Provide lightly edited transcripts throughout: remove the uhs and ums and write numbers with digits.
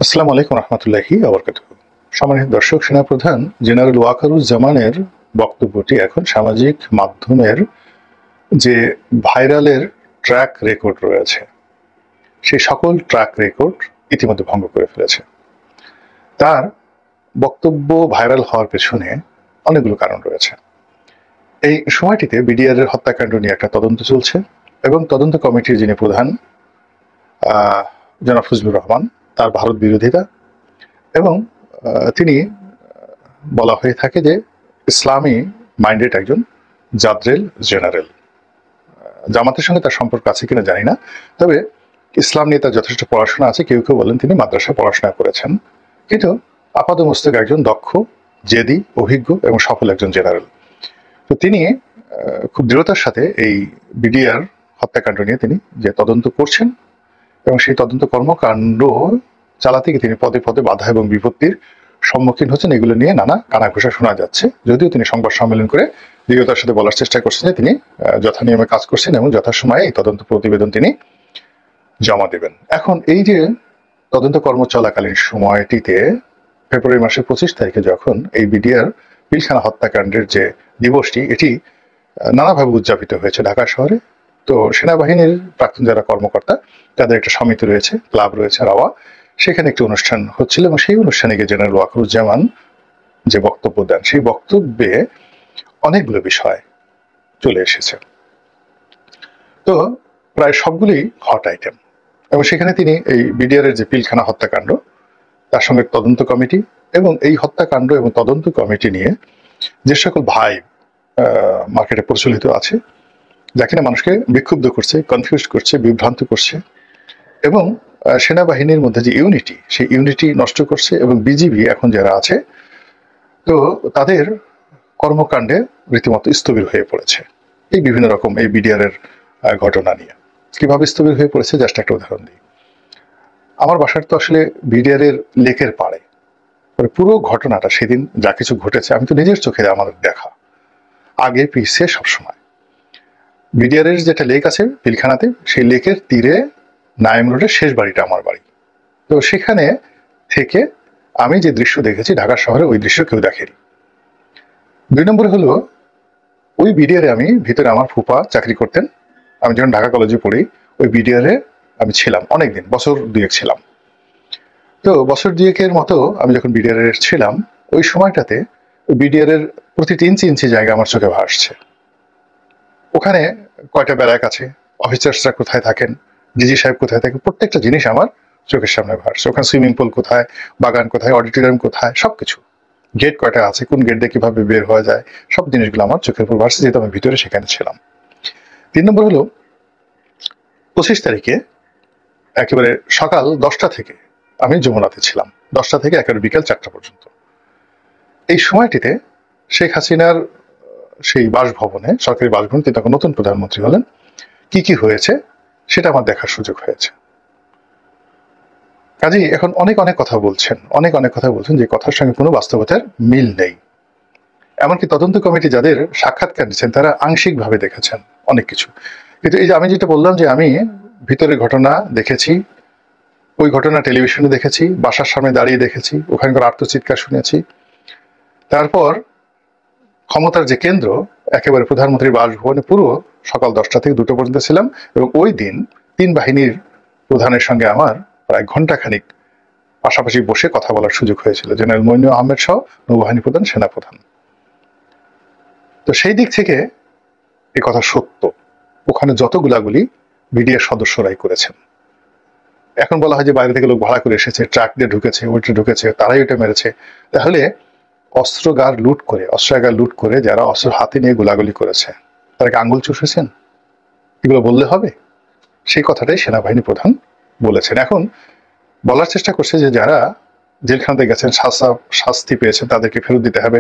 আসসালামু আলাইকুম রহমতুল্লাহি আবরকাতুহু। সম্মানিত দর্শক, সেনাপ্রধান জেনারেল ওয়াকারুজ্জামানের বক্তব্যটি এখন সামাজিক মাধ্যমের যে ভাইরালের ট্র্যাক রেকর্ড রয়েছে, সেই সকল ট্র্যাক রেকর্ড ইতিমধ্যে ভঙ্গ করে ফেলেছে। তার বক্তব্য ভাইরাল হওয়ার পেছনে অনেকগুলো কারণ রয়েছে। এই সময়টিতে বিডিআরের হত্যাকাণ্ড নিয়ে একটা তদন্ত চলছে এবং তদন্ত কমিটির যিনি প্রধান জনাব ফজলুর রহমান, তার ভারত বিরোধিতা এবং তিনি বলা হয়ে থাকে যে ইসলামী মাইন্ডেড একজন জাদ্রেল জেনারেল। জামাতের সঙ্গে তার সম্পর্ক আছে কিনা জানি না, তবে ইসলাম নিয়ে তার যথেষ্ট পড়াশোনা আছে। কেউ কেউ বলেন তিনি মাদ্রাসায় পড়াশোনা করেছেন, কিন্তু আপাতমস্তক একজন দক্ষ, জেদি, অভিজ্ঞ এবং সফল একজন জেনারেল। তো তিনি খুব দৃঢ়তার সাথে এই বিডিআর হত্যাকাণ্ড নিয়ে তিনি যে তদন্ত করছেন এবং সেই তদন্ত কর্মকাণ্ড চালাতে গিয়ে তিনি পদে পদে বাধা এবং বিপত্তির সম্মুখীন হচ্ছেন। এগুলো নিয়ে নানা কানাঘুষা শোনা যাচ্ছে, যদিও তিনি সংবাদ সম্মেলন করে দৃঢ়তার সাথে বলার চেষ্টা করছেন যে তিনি যথানিয়মে কাজ করছেন এবং যথাসময়ে এই তদন্ত প্রতিবেদন তিনি জমা দেবেন। এখন এই যে তদন্ত কর্ম চলাকালীন সময়টিতে ফেব্রুয়ারি মাসের 25 তারিখে যখন এই বিডিআর পিলখানা হত্যাকাণ্ডের যে দিবসটি, এটি নানাভাবে উদযাপিত হয়েছে ঢাকা শহরে। তো সেনাবাহিনীর প্রাক্তন যারা কর্মকর্তা, তাদের একটা সমিতি রয়েছে, ক্লাব রয়েছে রাওয়া, সেখানে একটি অনুষ্ঠান হচ্ছিল এবং সেই অনুষ্ঠানে গিয়ে জেনারেল ওয়াকারুজ্জামান যে বক্তব্য দেন, সেই বক্তব্যে অনেকগুলো বিষয় চলে এসেছে। তো প্রায় সবগুলি হট আইটেম, এবং সেখানে তিনি এই বিডিআরের যে পিলখানা হত্যাকাণ্ড, তার সঙ্গে তদন্ত কমিটি এবং এই হত্যাকাণ্ড এবং তদন্ত কমিটি নিয়ে যে সকল ভাই মার্কেটে প্রচলিত আছে, যা কিনা মানুষকে বিক্ষুব্ধ করছে, কনফিউজ করছে, বিভ্রান্ত করছে এবং সেনাবাহিনীর মধ্যে যে ইউনিটি, সেই ইউনিটি নষ্ট করছে এবং বিজিবি এখন যারা আছে, তো তাদের কর্মকাণ্ডে রীতিমতো স্থবির হয়ে পড়েছে। এই বিভিন্ন রকম এই বিডিআরের ঘটনা নিয়ে কিভাবে স্থবির হয়ে পড়েছে, জাস্ট একটা উদাহরণ দিই। আমার বাসার তো আসলে বিডিআরের লেকের পাড়ে, পুরো ঘটনাটা সেদিন যা কিছু ঘটেছে আমি তো নিজের চোখে আমাদের দেখা, আগে পিছিয়ে সবসময়। বিডিআরের যেটা লেক আছে পিলখানাতে, সেই লেকের তীরে নাইম রোডের শেষ বাড়িটা আমার বাড়ি। তো সেখানে থেকে আমি যে দৃশ্য দেখেছি ঢাকা শহরে, ওই দৃশ্য কেউ দেখেনি। 2 নম্বরে হলো, ওই বিডিআরে আমি ভিতরে, আমার ফুপা চাকরি করতেন, আমি যখন ঢাকা কলেজে পড়ি ওই বিডিআরে আমি ছিলাম অনেকদিন, বছর 2 ছিলাম। তো বছর 2 মতো আমি যখন বিডিআরে ছিলাম, ওই সময়টাতে বিডিআরের প্রতিটি ইঞ্চি ইঞ্চি জায়গা আমার চোখে ভাসছে। ওখানে কয়টা ব্যারাক আছে, অফিসার্সরা কোথায় থাকেন, ডিজি সাহেব কোথায় থাকেন, প্রত্যেকটা জিনিস আমার চোখের সামনে ভাসছে। ওখানে সুইমিং পুল কোথায়, বাগান কোথায়, অডিটোরিয়াম কোথায়, সবকিছু, গেট কয়টা আছে, কোন গেট দিয়ে কিভাবে বের হওয়া যায়, সব জিনিসগুলো আমার চোখের উপর ভাসছে, যেহেতু আমি ভিতরে সেখানে ছিলাম। 3 নম্বর হলো, 25 তারিখে একেবারে সকাল 10টা থেকে আমি যমুনাতে ছিলাম, 10টা থেকে একেবারে বিকেল 4টা পর্যন্ত। এই সময়টিতে শেখ হাসিনার সেই বাসভবনে, সরকারি বাসভবনে, তিনি তখন নতুন প্রধানমন্ত্রী হলেন, কি কি হয়েছে সেটা আমার দেখার সুযোগ হয়েছে। কাজেই এখন অনেক অনেক কথা বলছেন, যে কথার সঙ্গে কোনো বাস্তবতার মিল নেই। এমনকি তদন্ত কমিটি যাদের সাক্ষাৎকার নিচ্ছেন, তারা আংশিকভাবে দেখেছেন অনেক কিছু। কিন্তু এই যে আমি যেটা বললাম যে আমি ভিতরের ঘটনা দেখেছি, ওই ঘটনা টেলিভিশনে দেখেছি, বাসার সামনে দাঁড়িয়ে দেখেছি, ওখানকার আর্তচিৎকার শুনেছি। তারপর ক্ষমতার যে কেন্দ্র, একেবারে প্রধানমন্ত্রীর বাসভবনে পুরো সকাল 10টা থেকে 2টা পর্যন্ত ছিলাম এবং ওই দিন 3 বাহিনীর প্রধানের সঙ্গে আমার প্রায় ঘন্টাখানিক পাশাপাশি বসে কথা বলার সুযোগ হয়েছিল, জেনারেল মইনু আহমেদ সহ নৌবাহিনী প্রধান, সেনাপ্রধান। তো সেই দিক থেকে এই কথা সত্য, ওখানে যত গুলাগুলি বিডিআর সদস্যরাই করেছেন। এখন বলা হয় যে বাইরে থেকে লোক ভাড়া করে এসেছে, ট্রাক দিয়ে ঢুকেছে, ওইটা ঢুকেছে, তারাই ওইটা মেরেছে। তাহলে অস্ত্রাগার লুট করে যারা অস্ত্র হাতে নিয়ে গোলাগুলি করেছে, তারা কি আঙ্গুল চুষেছেন? এগুলো বললে হবে? সেই কথাটাই সেনাবাহিনী প্রধান বলেছেন। এখন বলার চেষ্টা করছে যে যারা জেলখানাতে গেছেন, শাস্তি পেয়েছেন, তাদেরকে ফেরত দিতে হবে,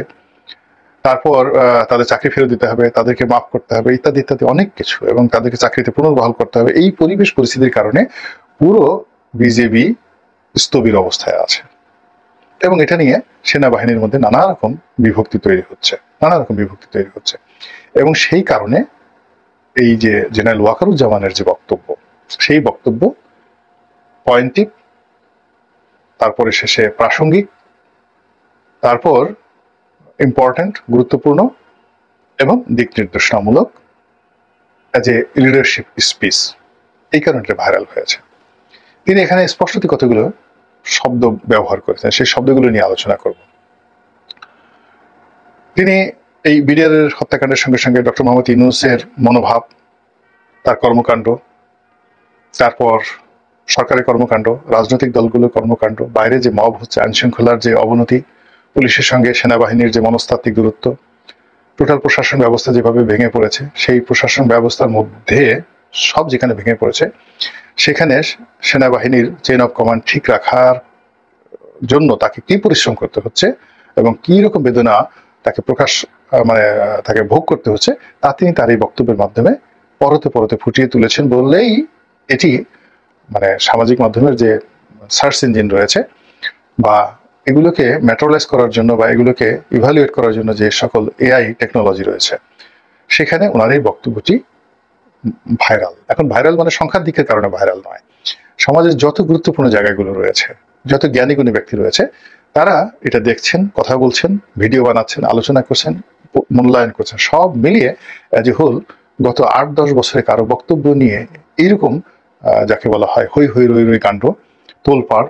তারপর তাদের চাকরি ফেরত দিতে হবে, তাদেরকে মাফ করতে হবে, ইত্যাদি ইত্যাদি অনেক কিছু, এবং তাদেরকে চাকরিতে পুনর্বহাল করতে হবে। এই পরিস্থিতির কারণে পুরো বিজেপি স্থবির অবস্থায় আছে এবং এটা নিয়ে সেনাবাহিনীর মধ্যে নানা রকম বিভক্তি তৈরি হচ্ছে। এবং সেই কারণে এই যে জেনারেল ওয়াকারুজ্জামানের যে বক্তব্য, সেই বক্তব্য পয়েন্টিভ, তারপরে শেষে প্রাসঙ্গিক, তারপর ইম্পর্ট্যান্ট, গুরুত্বপূর্ণ এবং দিক নির্দেশনামূলক অ্যাজ এ লিডারশিপ স্পিচ। এই কারণে এটা ভাইরাল হয়েছে। তিনি এখানে স্পষ্টতই কতগুলো শব্দ ব্যবহার করেছেন, সেই শব্দগুলো নিয়ে আলোচনা করব। তিনি এই বিডিআরের হত্যাকাণ্ডের সঙ্গে সঙ্গে ডক্টর মোহাম্মদ ইউনূসের মনোভাব, তার কর্মকাণ্ড, তারপর সরকারি কর্মকাণ্ড, রাজনৈতিক দলগুলোর কর্মকাণ্ড, বাইরে যে মব হচ্ছে, আইন শৃঙ্খলার যে অবনতি, পুলিশের সঙ্গে সেনাবাহিনীর যে মনস্তাত্ত্বিক দূরত্ব, টোটাল প্রশাসন ব্যবস্থা যেভাবে ভেঙে পড়েছে, সেই প্রশাসন ব্যবস্থার মধ্যে সব যেখানে ভেঙে পড়েছে সেখানে সেনাবাহিনীর চেইন অফ কমান্ড ঠিক রাখার জন্য তাকে কি পরিশ্রম করতে হচ্ছে এবং কি রকম বেদনা তাকে তাকে ভোগ করতে হচ্ছে, তা তিনি তার এই বক্তব্যের মাধ্যমে পরতে পরতে ফুটিয়ে তুলেছেন বললেই এটি সামাজিক মাধ্যমের যে সার্চ ইঞ্জিন রয়েছে বা এগুলোকে ম্যাটেরিয়ালাইজ করার জন্য বা এগুলোকে ইভালুয়েট করার জন্য যে সকল এআই টেকনোলজি রয়েছে, সেখানে ওনার এই বক্তব্যটি ভাইরাল। এখন ভাইরাল সংখ্যার দিকের কারণে ভাইরাল নয়, সমাজের যত গুরুত্বপূর্ণ জায়গাগুলো রয়েছে, যত জ্ঞানীগুণী ব্যক্তি রয়েছে, তারা এটা দেখছেন, কথা বলছেন, ভিডিও বানাচ্ছেন, আলোচনা করছেন, মূল্যায়ন করছেন, সব মিলিয়ে অ্যাজ এ হোল গত 8-10 বছরে কারো বক্তব্য নিয়ে এইরকম যাকে বলা হয় হই হই রই রই কাণ্ড, তোলপাড়,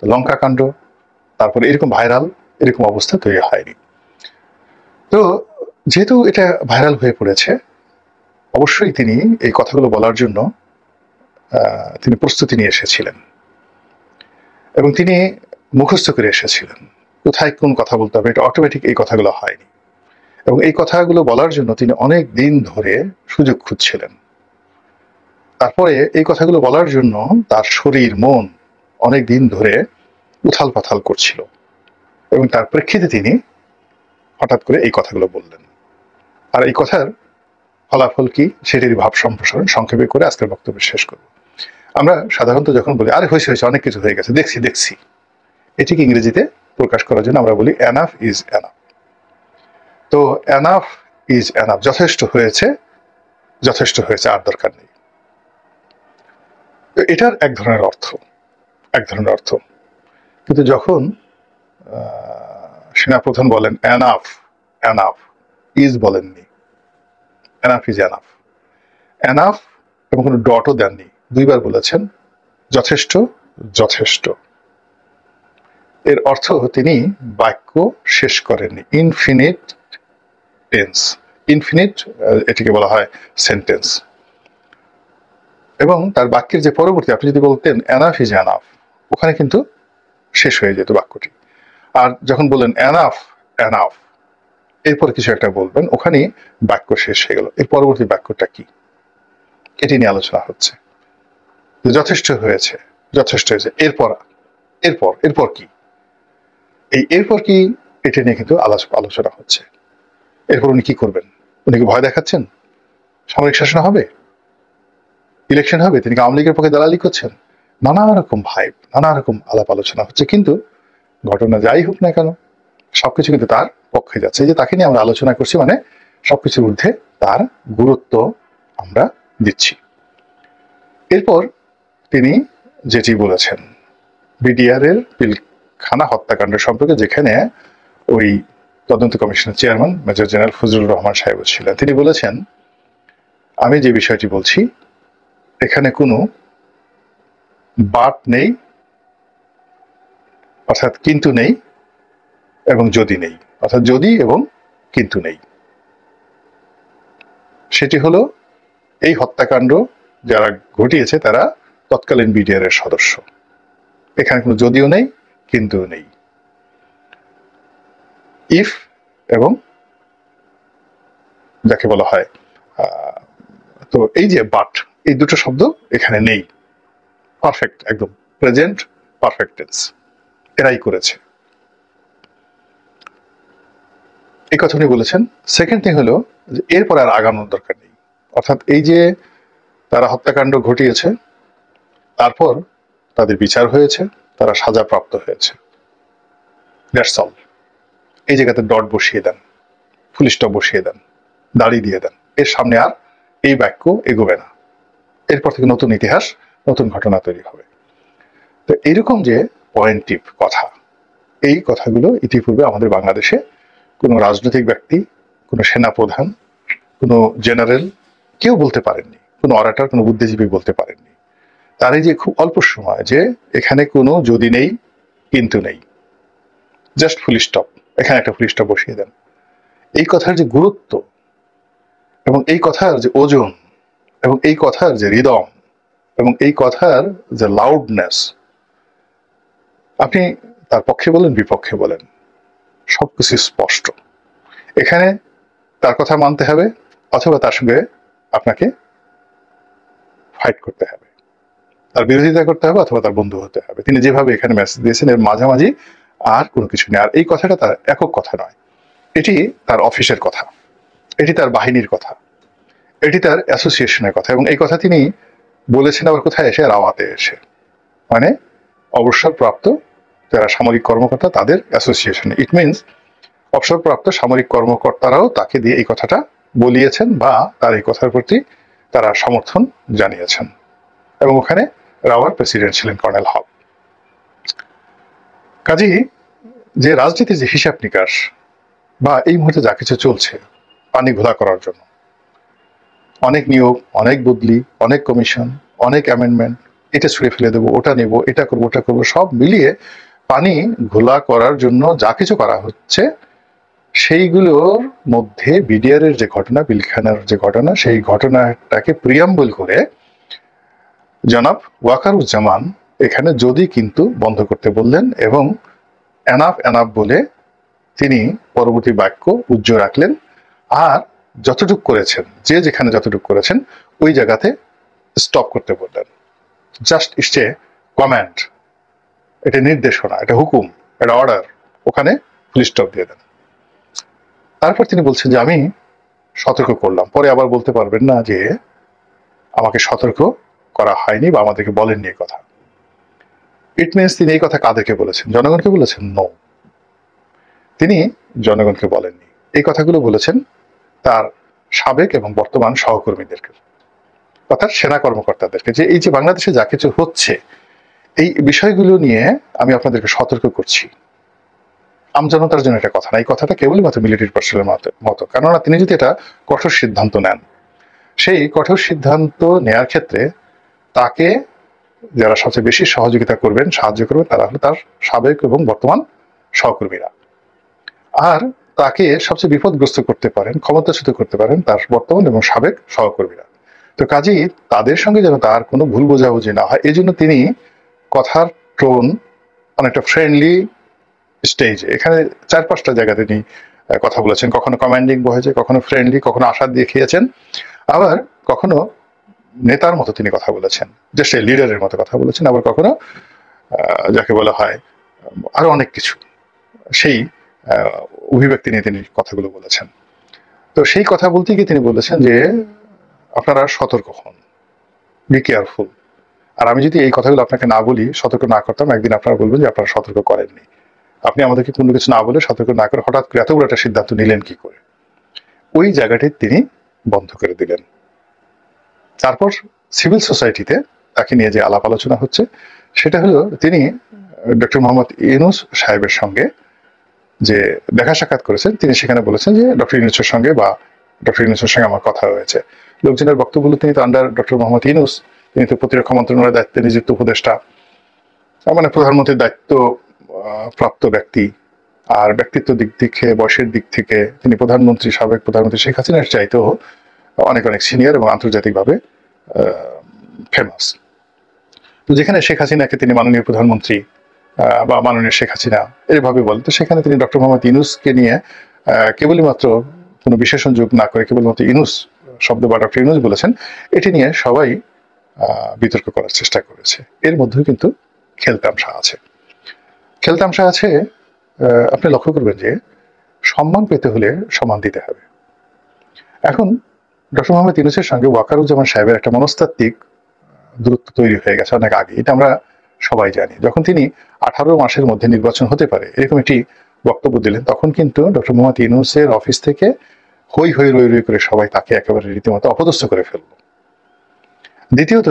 লঙ্কা কাণ্ড, তারপরে এরকম ভাইরাল, এরকম অবস্থা তৈরি হয়নি। তো যেহেতু এটা ভাইরাল হয়ে পড়েছে, অবশ্যই তিনি এই কথাগুলো বলার জন্য তিনি প্রস্তুতি নিয়ে এসেছিলেন এবং তিনি মুখস্থ করে এসেছিলেন কোথায় কোন কথা বলতে হবে। এটা অটোমেটিক এই কথাগুলো হয়নি এবং এই কথাগুলো বলার জন্য তিনি অনেক দিন ধরে সুযোগ খুঁজছিলেন। তারপরে এই কথাগুলো বলার জন্য তার শরীর মন অনেক দিন ধরে উথাল পাথাল করছিল এবং তার প্রেক্ষিতে তিনি হঠাৎ করে এই কথাগুলো বললেন। আর এই কথার ফলাফল কি সেটির ভাব সম্প্রসারণ সংক্ষেপে করে আজকের বক্তব্য শেষ করব। আমরা সাধারণত যখন বলি আরে হয়েছে হয়েছে, অনেক কিছু হয়ে গেছে, দেখছি দেখছি, এটিকে ইংরেজিতে প্রকাশ করার জন্য আমরা বলি এনাফ ইজ এনাফ। তো এনাফ ইজ এনাফ, যথেষ্ট হয়েছে, যথেষ্ট হয়েছে, আর দরকার নেই। এটার এক ধরনের অর্থ, কিন্তু যখন সেনাপ্রধান বলেন এনাফ, এনাফ ইজ বলেননি, এনাফ ইজ এনাফ, এনাফ এবং কোনো ডটও দেননি, দুইবার বলেছেন যথেষ্ট, যথেষ্ট। এর অর্থ তিনি বাক্য শেষ করেননি, ইনফিনিট টেন্স, ইনফিনিট এটিকে বলা হয় সেন্টেন্স। এবং তার বাক্যের যে পরবর্তী, আপনি যদি বলতেন এনাফ ইজ এনাফ, ওখানে কিন্তু শেষ হয়ে যেত বাক্যটি। আর যখন বললেন এনাফ, এনাফ, এরপর কিছু একটা বলবেন, ওখানে বাক্য শেষ হয়ে গেল। এর পরবর্তী বাক্যটা কি, এটি নিয়ে আলোচনা হচ্ছে। যথেষ্ট হয়েছে, যথেষ্ট হয়েছে, এরপর এরপর এরপর কি, এই এরপর কি, এটা নিয়ে কিন্তু আলোচনা হচ্ছে। এরপর উনি কি করবেন? উনি কি ভয় দেখাচ্ছেন সামরিক শাসন হবে, ইলেকশন হবে, তিনি কি আওয়ামী লীগের পক্ষে দালালি করছেন? নানা রকম ভাইব, নানা রকম আলাপ আলোচনা হচ্ছে, কিন্তু ঘটনা যাই হোক না কেন সবকিছু কিন্তু তার পক্ষে যাচ্ছে। এই যে তাকে নিয়ে আমরা আলোচনা করছি, সবকিছুর ঊর্ধ্বে তার গুরুত্ব আমরা দিচ্ছি। এরপর তিনি যেটি বলেছেন বিডিআরের পিলখানা হত্যাকাণ্ড সম্পর্কে, যেখানে ওই তদন্ত কমিশনের chairman major general Fazlur Rahman সাহেব ছিলেন, তিনি বলেছেন আমি যে বিষয়টি বলছি এখানে কোনো বাট নেই, অর্থাৎ কিন্তু নেই এবং যদি নেই, অর্থাৎ যদি এবং কিন্তু নেই। সেটি হলো এই হত্যাকাণ্ড যারা ঘটিয়েছে তারা তৎকালীন বিডিআরের সদস্য, এখানে কোনো যদিও নেই, কিন্তু নেই। ইফ এবং যাকে বলা হয়, তো এই যে বাট, এই দুটো শব্দ এখানে নেই, পারফেক্ট, একদম প্রেজেন্ট পারফেক্ট টেন্স এরাই করেছে, এই কথা উনি বলেছেন। সেকেন্ড থিং হলো এরপর আর আগানোর দরকার নেই, অর্থাৎ এই যে তারা হত্যাকাণ্ড ঘটিয়েছে, তারপর তাদের বিচার হয়েছে, তারা সাজাপ্রাপ্ত হয়েছে, দ্যাটস অল। এই জায়গাতে ডট বসিয়ে দেন, ফুল স্টপ বসিয়ে দেন, দাড়ি দিয়ে দেন, এর সামনে আর এই বাক্য এগোবে না, এরপর থেকে নতুন ইতিহাস, নতুন ঘটনা তৈরি হবে। তো এইরকম যে পয়েন্টিভ কথা। এই কথাগুলো ইতিপূর্বে আমাদের বাংলাদেশে কোনো রাজনৈতিক ব্যক্তি, কোনো সেনাপ্রধান, কোনো জেনারেল কেউ বলতে পারেননি, কোনো অরাটর, কোনো বুদ্ধিজীবী বলতে পারেননি। তার এই যে খুব অল্প সময় যে এখানে কোনো যদি নেই কিন্তু নেই, জাস্ট ফুল স্টপ, এখানে একটা ফুল স্টপ বসিয়ে দেন, এই কথার যে গুরুত্ব এবং এই কথার যে ওজন এবং এই কথার যে হৃদম এবং এই কথার যে লাউডনেস, আপনি তার পক্ষে বলেন বিপক্ষে বলেন, সবকিছু স্পষ্ট। এখানে তার কথা মানতে হবে অথবা তার সঙ্গে আপনাকে ফাইট করতে হবে, তার বিরোধিতা করতে হবে অথবা তার বন্ধু হতে হবে। তিনি যেভাবে এখানে মেসেজ দিয়েছেন এর মাঝামাঝি আর কোনো কিছু নেই। আর এই কথাটা তার একক কথা নয়, এটি তার অফিসের কথা, এটি তার বাহিনীর কথা, এটি তার অ্যাসোসিয়েশনের কথা। এবং এই কথা তিনি বলেছেন আবার কোথায় এসে? রাওয়াতে এসে, মানে অবসরপ্রাপ্ত যারা সামরিক কর্মকর্তা তাদের অ্যাসোসিয়েশনে। ইট মিনস অবসরপ্রাপ্ত সামরিক কর্মকর্তারাও তাকে দিয়ে এই কথাটা বলিয়েছেন বা তার এই কথার প্রতি তারা সমর্থন জানিয়েছেন। এবং ওখানে রাওয়ার প্রেসিডেন্ট ছিলেন কর্নেল হক। কাজেই যে রাজনীতির যে হিসাব নিকাশ বা এই মুহূর্তে যা কিছু চলছে পানি ঘোলা করার জন্য, অনেক নিয়োগ, অনেক বদলি, অনেক কমিশন, অনেক অ্যামেন্ডমেন্ট, এটা ছুঁড়ে ফেলে দেবো, ওটা নেব, এটা করবো, ওটা করবো, সব মিলিয়ে পানি ঘোলা করার জন্য যা কিছু করা হচ্ছে সেইগুলোর মধ্যে বিডিআরের যে ঘটনা, পিলখানার যে ঘটনা, সেই ঘটনাটাকে প্রিয়াম্বল করে জনাব ওয়াকারুজ্জামান এখানে যদি কিন্তু বন্ধ করতে বললেন এবং এনাফ এনাফ বলে তিনি পরবর্তী বাক্য উজ্জ্ব রাখলেন। আর যতটুক করেছেন, যে যেখানে যতটুক করেছেন ওই জায়গাতে স্টপ করতে বললেন। জাস্ট ইটস এ কমান্ড, এটা নির্দেশনা, এটা হুকুম, এটা অর্ডার, ওখানে ফুল স্টপ দিয়ে দেন। তারপর তিনি বলছেন যে আমি সতর্ক করলাম, পরে আবার বলতে পারবেন না যে আমাকে সতর্ক করা হয়নি বা আমাদেরকে বলেননি এই কথা। ইট মিনস তিনি এই কথা কাদেরকে বলেছেন? জনগণকে বলেছেন? নো, তিনি জনগণকে বলেননি। এই কথাগুলো বলেছেন তার সাবেক এবং বর্তমান সহকর্মীদেরকে, অর্থাৎ সেনা কর্মকর্তাদেরকে, যে এই যে বাংলাদেশে যা কিছু হচ্ছে এই বিষয়গুলো নিয়ে আমি আপনাদেরকে সতর্ক করছি। আমজনতার জন্য এটা কথা না, এই কথাটা কেবলই মাত্র মিলিটারি পার্সনের মতো। কেননা তিনি যদি এটা কঠোর সিদ্ধান্ত নেন, সেই কঠোর সিদ্ধান্ত নেয়ার ক্ষেত্রে তাকে যারা সবচেয়ে বেশি সহযোগিতা করবেন, সাহায্য করবেন, তারা হলো তার সাবেক এবং বর্তমান সহকর্মীরা। আর তাকে সবচেয়ে বিপদগ্রস্ত করতে পারেন, ক্ষমতাচ্যুত করতে পারেন তার বর্তমান এবং সাবেক সহকর্মীরা। তো কাজেই তাদের সঙ্গে যেন তার কোনো ভুল বোঝাবুঝি না হয়, এই জন্য তিনি কথার টোন অনেকটা ফ্রেন্ডলি স্টেজে, এখানে 4-5টা জায়গাতে তিনি কথা বলেছেন। কখনো কমান্ডিং বলেছে, কখনো ফ্রেন্ডলি, কখনো আশা দেখিয়েছেন, আবার কখনো নেতার মতো তিনি কথা বলেছেন, যে সে লিডারের মতো কথা বলেছেন, আবার কখনো যাকে বলা হয় আরো অনেক কিছু, সেই অভিব্যক্তি নিয়ে তিনি কথাগুলো বলেছেন। তো সেই কথা বলতে গিয়ে তিনি বলেছেন যে আপনারা সতর্ক হন, বি কেয়ারফুল। আর আমি যদি এই কথাগুলো আপনাকে না বলি, সতর্ক না করতাম, একদিন আপনারা বলবেন যে আপনারা সতর্ক করেননি, আপনি আমাদেরকে কোনো কিছু না বলে, সতর্ক না করে হঠাৎ করে এত বড় একটা সিদ্ধান্ত নিলেন কি করে। ওই জায়গাটি তিনি বন্ধ করে দিলেন। তারপর সিভিল সোসাইটিতে তাকে নিয়ে যে আলাপ আলোচনা হচ্ছে সেটা হলো তিনি ডক্টর মোহাম্মদ ইউনূস সাহেবের সঙ্গে যে দেখা সাক্ষাৎ করেছেন, তিনি সেখানে বলেছেন যে ডক্টর ইউনূসের সঙ্গে বা ডক্টর ইউনূসের সঙ্গে আমার কথা হয়েছে। লোকজনের বক্তব্য, তিনি তো আন্ডার ডক্টর মোহাম্মদ ইউনূস, তিনি তো প্রতিরক্ষা মন্ত্রণালয়ের দায়িত্বে নিযুক্ত উপদেষ্টা, মানে প্রধানমন্ত্রীর দায়িত্ব প্রাপ্ত ব্যক্তি। আর ব্যক্তিত্ব দিক থেকে, বয়সের দিক থেকে তিনি প্রধানমন্ত্রী, সাবেক প্রধানমন্ত্রী শেখ হাসিনার চাইতেও অনেক অনেক সিনিয়র এবং আন্তর্জাতিকভাবে ফেমাস। তো যেখানে শেখ হাসিনাকে তিনি মাননীয় প্রধানমন্ত্রী বা মাননীয় শেখ হাসিনা এইভাবে বলেন, তো সেখানে তিনি ডক্টর মোহাম্মদ ইউনূসকে নিয়ে কেবলই মাত্র কোনো বিশেষণ যোগ না করে কেবলমাত্র ইউনূস শব্দ বা ডক্টর ইউনূস বলেছেন, এটি নিয়ে সবাই বিতর্ক করার চেষ্টা করেছে। এর মধ্যেও কিন্তু খেলতামশা আছে। খেলতামশা আছে, আপনি লক্ষ্য করবেন যে সম্মান পেতে হলে সম্মান দিতে হবে। এখন ডক্টর মোহাম্মদ ইউনূসের সঙ্গে ওয়াকারুজ্জামান সাহেবের একটা মনস্তাত্ত্বিক দূরত্ব তৈরি হয়ে গেছে অনেক আগে, এটা আমরা সবাই জানি। যখন তিনি 18 মাসের মধ্যে নির্বাচন হতে পারে এরকম একটি বক্তব্য দিলেন, তখন কিন্তু ডক্টর মোহাম্মদ ইউনূসের অফিস থেকে হই হই রই রই করে সবাই তাকে একেবারে রীতিমতো অপদস্থ করে ফেলল। দ্বিতীয়ত,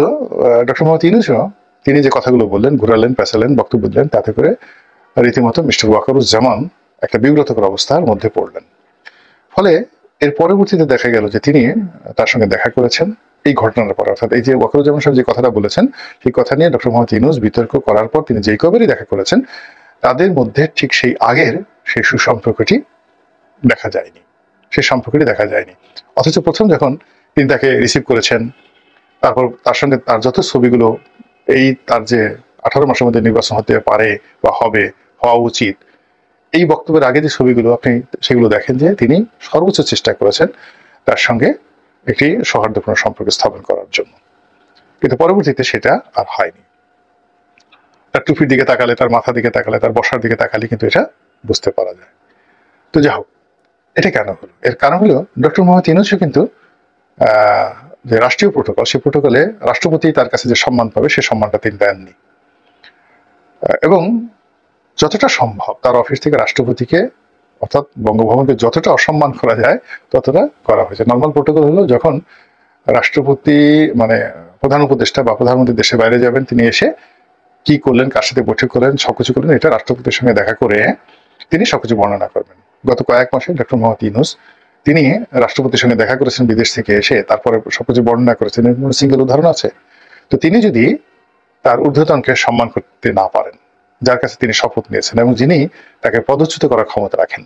ডক্টর মোহাম্মদ ইউনূসও তিনি যে কথাগুলো বললেন, ঘুরালেন পেঁচালেন, বক্তব্য দিলেন, তাতে করে রীতিমতো মিস্টার ওয়াকারুজ্জামান একটা বিব্রতকর অবস্থার মধ্যে পড়লেন। ফলে এর পরবর্তীতে দেখা গেল যে তিনি তার সঙ্গে দেখা করেছেন এই ঘটনার পর, অর্থাৎ এই যে ওয়াকারুজ্জামান সাহেব যে কথাটা বলেছেন সেই কথা নিয়ে ডক্টর মোহাম্মদ ইউনূস বিতর্ক করার পর তিনি যেই কবেরই দেখা করেছেন, তাদের মধ্যে ঠিক সেই আগের সেই সুসম্পর্কটি দেখা যায়নি, সেই সম্পর্কটি দেখা যায়নি। অথচ প্রথম যখন তিনি তাকে রিসিভ করেছেন, তারপর তার সঙ্গে তার যত ছবিগুলো, এই তার যে 18 মাসের মধ্যে নির্বাচন হতে পারে বা হবে, হওয়া উচিত, এই বক্তব্যের আগে যে ছবিগুলো আপনি সেগুলো দেখেন যে তিনি সর্বোচ্চ চেষ্টা করেছেন তার সঙ্গে একটি সৌহার্দ্যপূর্ণ সম্পর্ক স্থাপন করার জন্য, কিন্তু পরবর্তীতে সেটা আর হয়নি। তার টুপির দিকে তাকালে, তার মাথার দিকে তাকালে, তার বসার দিকে তাকালে কিন্তু এটা বুঝতে পারা যায়। তো যাই হোক, এটা কেন হলো? এর কারণ হলো ডক্টর মোহাম্মদ ইউনূসও কিন্তু যে রাষ্ট্রীয় প্রোটোকল, সেই প্রোটোকলে রাষ্ট্রপতি তার কাছে যে সম্মান পাবে সে সম্মানটা তিনি দেননি, এবং যতটা সম্ভব তার অফিস থেকে রাষ্ট্রপতিকে অর্থাৎ বঙ্গভবনকে যতটা অসম্মান করা যায় ততটা করা হয়েছে। নর্মাল প্রোটোকল হলো যখন রাষ্ট্রপতি মানে প্রধান উপদেষ্টা বা প্রধানমন্ত্রী দেশের বাইরে যাবেন, তিনি এসে কি করলেন, কার সাথে বৈঠক করলেন, সবকিছু করলেন, এটা রাষ্ট্রপতির সঙ্গে দেখা করে তিনি সবকিছু বর্ণনা করবেন। গত কয়েক মাসে ডক্টর মোহাম্মদ ইউনূস তিনি রাষ্ট্রপতির সঙ্গে দেখা করেছেন বিদেশ থেকে এসে, তারপরে সবকিছু বর্ণনা করেছেন, এর কোনো সিঙ্গেল উদাহরণ আছে? তো তিনি যদি তার ঊর্ধ্বতনকে সম্মান করতে না পারেন, যার কাছে তিনি শপথ নিয়েছেন এবং যিনি তাকে পদচ্যুত করার ক্ষমতা রাখেন,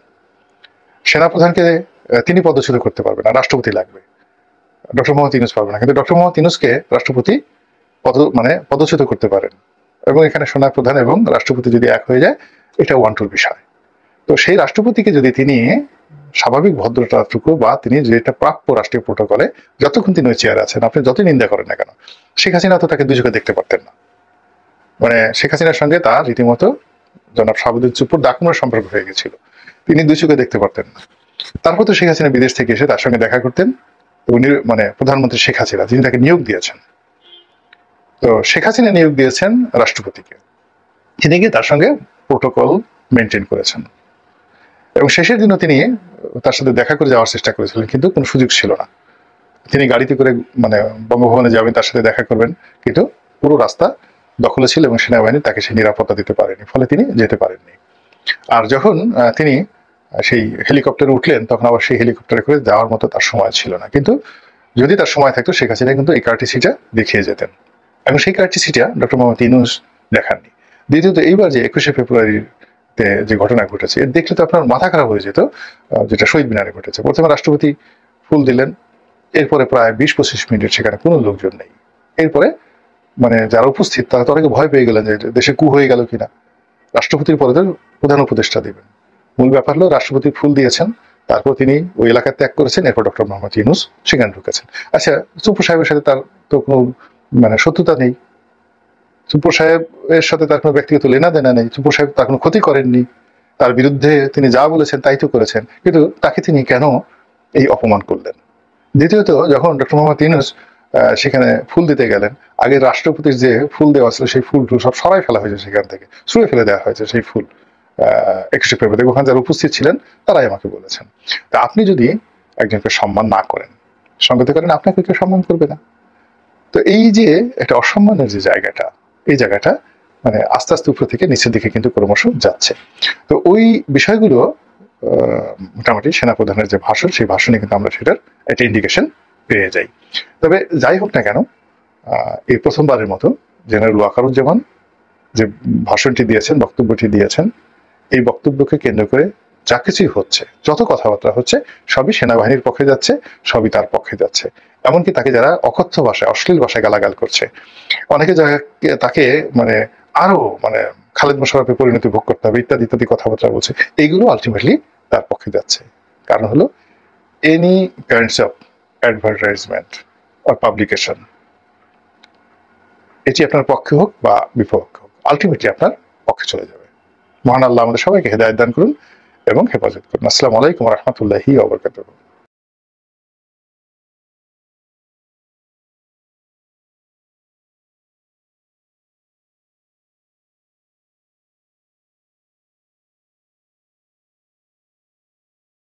সেনাপ্রধানকে তিনি পদচ্যুত করতে পারবেন না, রাষ্ট্রপতি লাগবে, ডক্টর মোহাম্মদ ইউনূস পারবে না। কিন্তু ডক্টর মোহাম্মদ ইউনূসকে রাষ্ট্রপতি পদচ্যুত করতে পারেন, এবং এখানে সেনাপ্রধান এবং রাষ্ট্রপতি যদি এক হয়ে যায়, এটা ওয়ান টুর বিষয়। তো সেই রাষ্ট্রপতিকে যদি তিনি স্বাভাবিক ভদ্রতাটুকু বা তিনি যেটা প্রাপ্য রাষ্ট্রীয় প্রোটোকলে, যতক্ষণ তিনি ওই চেয়ারে আছেন, আপনি যতই নিন্দা করেন না কেন, শেখ হাসিনা তো তাকে দুই চোখে দেখতে পারতেন না। মানে শেখ হাসিনার সঙ্গে তার রীতিমতো জনাব শাহাবুদ্দিন চুপ্পুর দাকুমের সম্পর্ক হয়ে গেছিল, তিনি দুই চোখে দেখতে পারতেন না। তারপর তো শেখ হাসিনা বিদেশ থেকে এসে তার সঙ্গে দেখা করতেন, উনি মানে প্রধানমন্ত্রী শেখ হাসিনা যিনি তাকে নিয়োগ দিয়েছেন। তো শেখ হাসিনা নিয়োগ দিয়েছেন রাষ্ট্রপতিকে, তিনি গিয়ে তার সঙ্গে প্রোটোকল মেনটেন করেছেন, এবং শেষের দিনও তিনি তার সাথে দেখা করে যাওয়ার চেষ্টা করেছিলেন, কিন্তু কোনো সুযোগ ছিল না। তিনি গাড়িতে করে মানে বঙ্গভবনে যাবেন, তার সাথে দেখা করবেন, কিন্তু পুরো রাস্তা দখলে ছিল এবং সেনাবাহিনী তাকে সেই নিরাপত্তা দিতে পারেনি, ফলে তিনি যেতে পারেননি। আর যখন তিনি সেই হেলিকপ্টারে উঠলেন, তখন আবার সেই হেলিকপ্টারে করে যাওয়ার মতো তার সময় ছিল না। কিন্তু যদি তার সময় থাকতো, শেখ হাসিনা কিন্তু এই কার্টিসিটা দেখিয়ে যেতেন, এবং সেই কার্টিসিটা ডক্টর মোহাম্মদ ইউনূস দেখাননি। দ্বিতীয়ত, এইবার যে 21শে ফেব্রুয়ারিতে যে ঘটনা ঘটেছে, এর দেখলে তো আপনার মাথা খারাপ হয়ে যেত, যেটা শহীদ মিনারে ঘটেছে। প্রথমে রাষ্ট্রপতি ফুল দিলেন, এরপরে প্রায় 20-25 মিনিট সেখানে কোনো লোকজন নেই। এরপরে মানে যারা উপস্থিত তারা তো অনেকে ভয় পেয়ে গেলেন যে দেশে কু হয়ে গেল কিনা, রাষ্ট্রপতির পরে তো প্রধান উপদেষ্টা দিবেন। মূল ব্যাপার হলো রাষ্ট্রপতি ফুল দিয়েছেন, তারপর তিনি ওই এলাকা ত্যাগ করেছেন, এরপর ডক্টর মোহাম্মদ ইউনূস সেখানে ঢুকেছেন। আচ্ছা, চুপ্পু সাহেবের সাথে তার তো কোনো মানে শত্রুতা নেই, চুপ্পু সাহেবের সাথে তার কোনো ব্যক্তিগত লেনা দেনা নেই, চুপ্পু সাহেব তার কোনো ক্ষতি করেননি, তার বিরুদ্ধে তিনি যা বলেছেন তাই তো করেছেন, কিন্তু তাকে তিনি কেন এই অপমান করলেন? দ্বিতীয়ত, যখন ডক্টর মোহাম্মদ ইউনূস সেখানে ফুল দিতে গেলেন, আগে রাষ্ট্রপতির যে ফুল দেওয়া ছিল সেই ফুল সব সরাই ফেলা হয়েছে, সেখান থেকে ছুঁড়ে ফেলে দেওয়া হয়েছে সেই ফুল। 21শে ফেব্রুয়ারি ওখানে যারা উপস্থিত ছিলেন তারাই আমাকে বলেছেন। তা আপনি যদি একজনকে সম্মান না করেন, সঙ্গতি করেন, আপনাকে কেউ সম্মান করবে না। তো এই যে একটা অসম্মানের যে জায়গাটা, এই জায়গাটা মানে আস্তে আস্তে উপর থেকে নিচের দিকে কিন্তু ক্রমশ যাচ্ছে। তো ওই বিষয়গুলো মোটামুটি সেনাপ্রধানের যে ভাষণ, সেই ভাষণে কিন্তু আমরা সেটার একটা ইন্ডিকেশন পেয়ে যাই। তবে যাই হোক না কেন, এই প্রথমবারের মতো জেনারেল ওয়াকারুজ্জামান যে ভাষণটি দিয়েছেন, বক্তব্যটি দিয়েছেন, এই বক্তব্যকে কেন্দ্র করে যা কিছুই হচ্ছে, যত কথাবার্তা হচ্ছে, সবই সেনাবাহিনীর পক্ষে যাচ্ছে, সবই তার পক্ষে যাচ্ছে। এমনকি তাকে যারা অকথ্য ভাষায়, অশ্লীল ভাষায় গালাগাল করছে, অনেকে তাকে মানে আরো মানে খালেদ মোশাররফে পরিণতি ভোগ করতে হবে ইত্যাদি ইত্যাদি কথাবার্তা বলছে, এইগুলো আলটিমেটলি তার পক্ষে যাচ্ছে। কারণ হলো any kinds of advertisement or publication, এটি আপনার পক্ষে হোক বা বিপক্ষে হোক, আলটিমেটলি আপনার পক্ষে চলে যাবে। মহান আল্লাহ আমাদের সবাইকে হেদায়েত দান করুন এবং হেফাজত করুন। আসসালামু আলাইকুম ওয়া রাহমাতুল্লাহি ওয়া বারাকাতুহু।